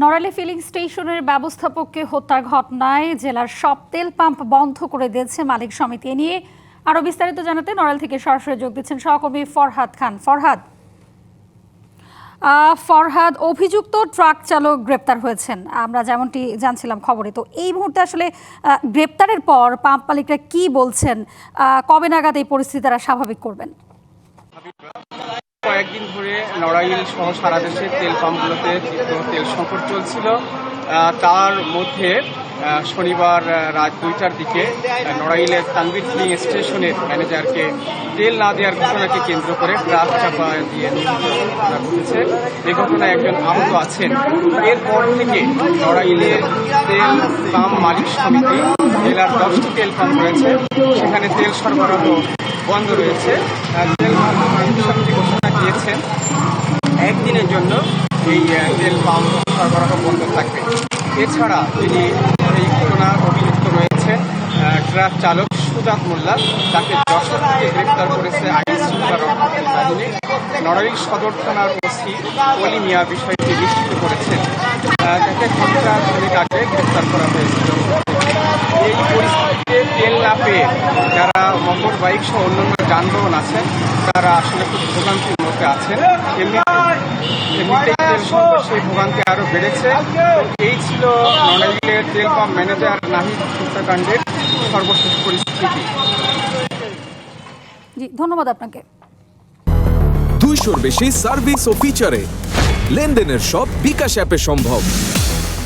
নড়াইলে feeling স্টেশনের ব্যবস্থাপককে হত্যার ঘটনায় জেলার সব তেল পাম্প বন্ধ করে দিয়েছে মালিক সমিতি। নিয়ে আরো বিস্তারিত জানাতে নড়াইল থেকে সরাসরি যোগ দিচ্ছেন সহকর্মী ফরহাদ খান। ফরহাদ, অভিযুক্ত ট্রাক চালক গ্রেপ্তার হয়েছেন, আমরা যেমনটি জানছিলাম খবরে। তো এই মুহূর্তে আসলে গ্রেপ্তারের পর পাম্প মালিকরা কি বলছেন, কবে নাগাদ এই পরিস্থিতি তারা স্বাভাবিক করবেন? কয়েকদিন ধরে নড়াইল সহ সারা দেশে তেল পাম্পগুলোতে তেল সংকট চলছিল। তার মধ্যে শনিবার রাত 2টার দিকে নড়াইলের তানভীর ফিলিং স্টেশনের ম্যানেজারকে তেল না দেওয়ার ঘটনাকে কেন্দ্র করে ট্রাক চাপা দিয়ে নিহত ঘটনা ঘটেছে। এই ঘটনায় একজন আহত আছেন। এরপর থেকে নড়াইলের তেল পাম্প মালিক সমিতি, জেলার 10টি তেল পাম্প রয়েছে, সেখানে তেল সরবরাহ বন্ধ রয়েছে। তেল পাম্প মালিক সমিতি ঘোষণা দিয়েছেন একদিনের জন্য এই তেল পাম্প সরবরাহ বন্ধ থাকবে। এছাড়া তিনি এই ঘটনার অভিযুক্ত রয়েছেন ট্রাক চালক সুজাত মোল্লা, তাকে যশোর থেকে গ্রেপ্তার করেছে আইন শৃঙ্খলা রক্ষাকারী বাহিনী। নড়াইল সদর থানার ওসি অলি মিয়া বিষয়টি নিশ্চিত করেছেন। তাকে ঘণ্টা খানেক আগে গ্রেপ্তার করা হয়েছিল। এই পরিস্থিতিতে তেল না পেয়ে যারা মোটর বাইক সহ অন্যান্য যানবাহন আছেন তারা আসলে খুব ভোগান্তির মধ্যে আছেন। এমনিতেই তেল সংকট সেই ভোগান্তি আরো বেড়েছে। এই ছিল নড়াইলের তেল পাম্প ম্যানেজার নাহিদ হত্যাকাণ্ডের সর্বশেষ পরিস্থিতি। জি, ধন্যবাদ আপনাকে। 200-র বেশি সার্ভিস ও ফিচারে লেনদেনের সব বিকাশ অ্যাপে সম্ভব।